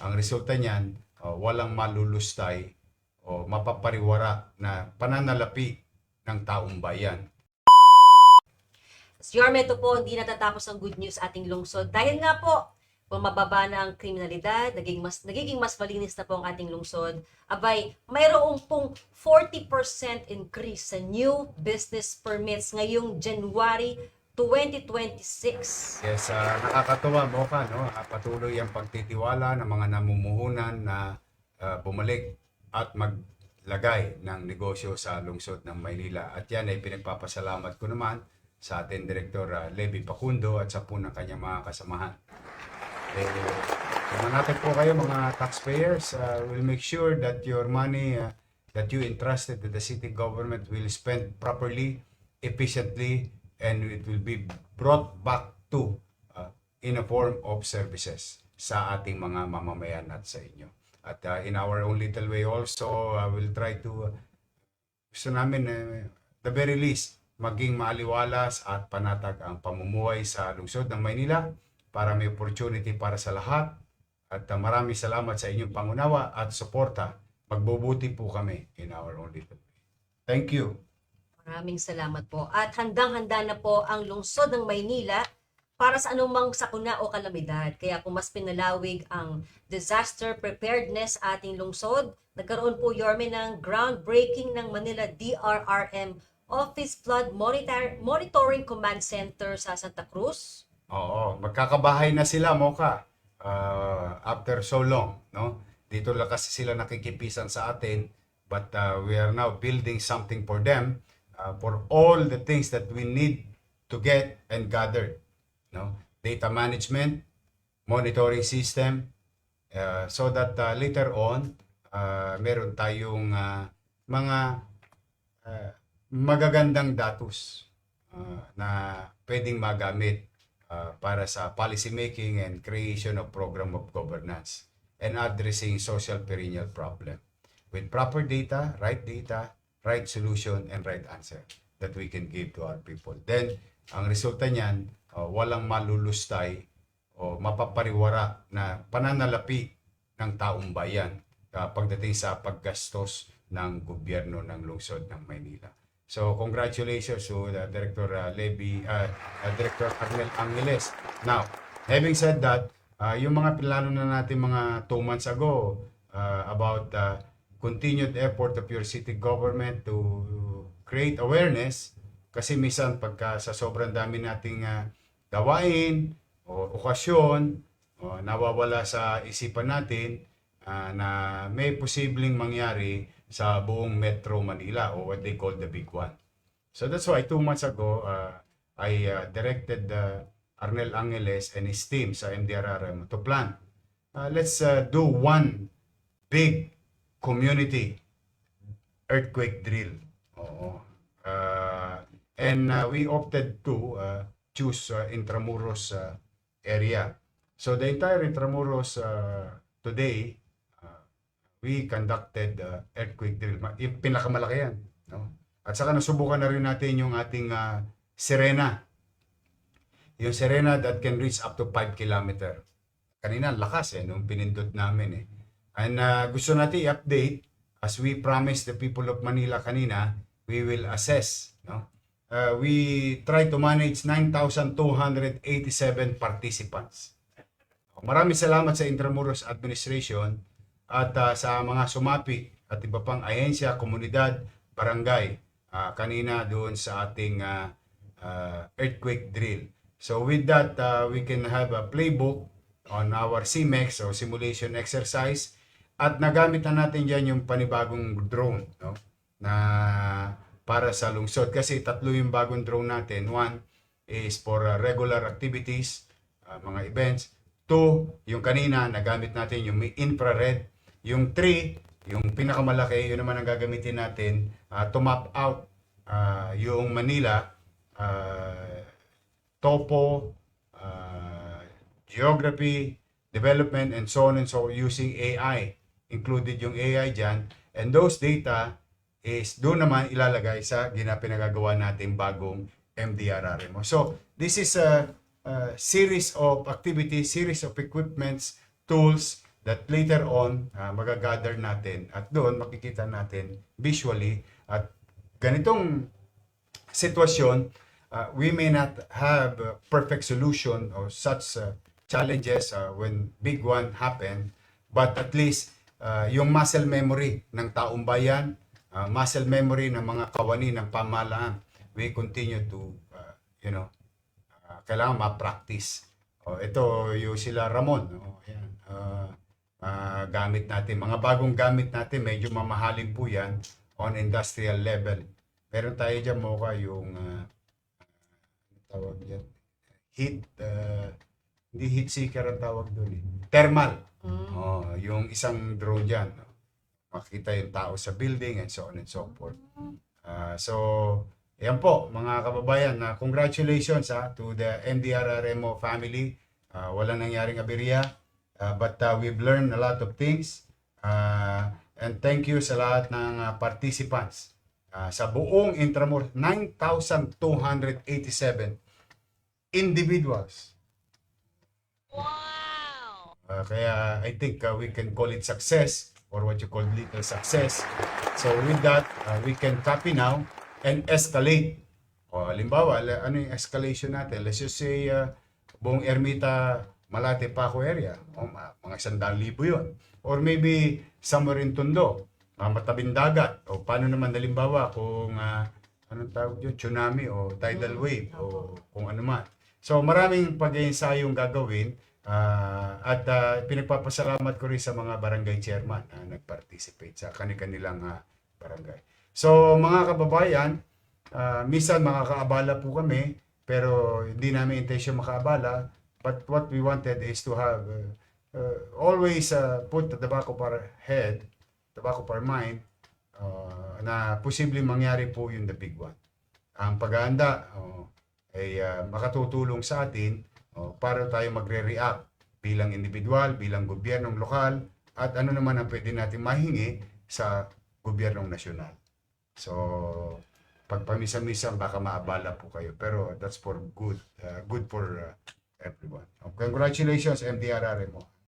ang resulta niyan, walang malulustay o mapapariwara na pananalapi ng taong bayan. Yorme, ito po, hindi natatapos ang good news ating lungsod. Dahil nga po, bumababa na ang kriminalidad, nagiging mas malinis na po ang ating lungsod. Abay, mayroong pong 40% increase sa new business permits ngayong January 2026. Yes, nakakatuwa mo ka, no? Patuloy ang pagtitiwala ng mga namumuhunan na bumalik at maglagay ng negosyo sa lungsod ng Maynila. At yan ay pinagpapasalamat ko naman sa ating Direktor Levy Pacundo at sa po ng kanyang mga kasamahan. Manatag po kayo mga taxpayers. We'll make sure that your money that you entrusted to the city government will spend properly, efficiently, and it will be brought back to in a form of services sa ating mga mamamayan at sa inyo. At in our own little way also, we'll try to gusto namin the very least maging maaliwalas at panatag ang pamumuhay sa lungsod ng Maynila para may opportunity para sa lahat. At maraming salamat sa inyong pangunawa at suporta. Magbubuti po kami in our own little way. Thank you. Maraming salamat po. At handang-handa na po ang lungsod ng Maynila para sa anumang sakuna o kalamidad. Kaya kung mas pinalawig ang disaster preparedness ating lungsod, nagkaroon po, Yorme, ng groundbreaking ng Manila DRRM Office Flood Monitoring Command Center sa Santa Cruz. Oo, magkakabahay na sila, Mocha. After so long, no? Dito lang kasi sila nakikipisan sa atin, but we are now building something for them, for all the things that we need to get and gather, no? Data management, monitoring system, so that later on, meron tayong mga magagandang datos na pwedeng magamit para sa policy making and creation of program of governance and addressing social perennial problem with proper data, right solution, and right answer that we can give to our people. Then, ang resulta niyan, walang malulustay o mapapariwara na pananalapi ng taong bayan pagdating sa paggastos ng gobyerno ng lungsod ng Maynila. So, congratulations to Director Levy, Director Arnel Angeles. Now, having said that, yung mga plano na natin mga 2 months ago about continued effort of your city government to create awareness, kasi minsan pagka sa sobrang dami nating gawain o okasyon, nawawala sa isipan natin na may posibleng mangyari sa buong Metro Manila o what they call the big one. So that's why 2 months ago, I directed Arnel Angeles and his team sa MDRRM to plan. Let's do one big community earthquake drill. And we opted to choose Intramuros area. So the entire Intramuros today, we conducted earthquake drill. Pinakamalaki yan. No? At saka nasubukan na rin natin yung ating Sirena. Yung Sirena that can reach up to 5 km. Kanina, lakas nung pinindot namin And gusto natin i-update, as we promised the people of Manila kanina, we will assess. No? We try to manage 9,287 participants. Maraming salamat sa Intramuros Administration at sa mga sumapi at iba pang ahensya, komunidad, barangay kanina doon sa ating earthquake drill. So with that, we can have a playbook on our CMEX o simulation exercise at nagamit na natin dyan yung panibagong drone, no? Na para sa lungsod. Kasi 3 yung bagong drone natin. 1 is for regular activities, mga events. 2, yung kanina, nagamit natin yung infrared. Yung 3, yung pinakamalaki, yun naman ang gagamitin natin to map out yung Manila, topo, geography, development, and so on and so using AI. Included yung AI dyan. And those data is doon naman ilalagay sa pinagagawa natin bagong MDRRM. So, this is a series of activities, series of equipments, tools that later on magagather natin at doon makikita natin visually at ganitong sitwasyon, we may not have a perfect solution or such challenges when big one happen, but at least yung muscle memory ng taong bayan, muscle memory ng mga kawani ng pamahalaan, we continue to, kailangan ma-practice. Ito yung sila Ramon. Ayan. Gamit natin, mga bagong gamit natin, medyo mamahalin po yan on industrial level. Meron tayo dyan mukha yung tawag dyan, hindi heat seeker ang tawag doon eh. Thermal. Yung isang drone dyan. Makita yung tao sa building and so on and so forth. So, yan po mga kababayan. Congratulations to the MDRRMO family. Walang nangyaring aberya. But we've learned a lot of things. And thank you sa lahat ng participants. Sa buong Intramuros, 9,287 individuals. Wow! Kaya I think we can call it success or what you call little success. So with that, we can copy now and escalate. Halimbawa, ano yung escalation natin? Let's just say buong Ermita, Malate, Paco area. Mga 100,000 yun. Or maybe somewhere in Tondo, matabing dagat. O paano naman halimbawa kung anong tawag yun? Tsunami o tidal wave o kung ano man. So maraming pag-iensayong gagawin at pinagpapasalamat ko rin sa mga barangay chairman na nag-participate sa kanilang barangay. So mga kababayan, minsan makakaabala po kami pero hindi namin intention makaabala, but what we wanted is to have always put at the back of our head, the back of our mind, na posibleng mangyari po yung the big one. Ang paghahanda ay makatutulong sa atin para tayo magre-react bilang individual, bilang gobyernong lokal, at ano naman ang pwede natin mahingi sa gobyernong nasyonal. So, pag pamisa-misa baka maabala po kayo, pero that's for good, good for everyone. Congratulations, MDRRMO.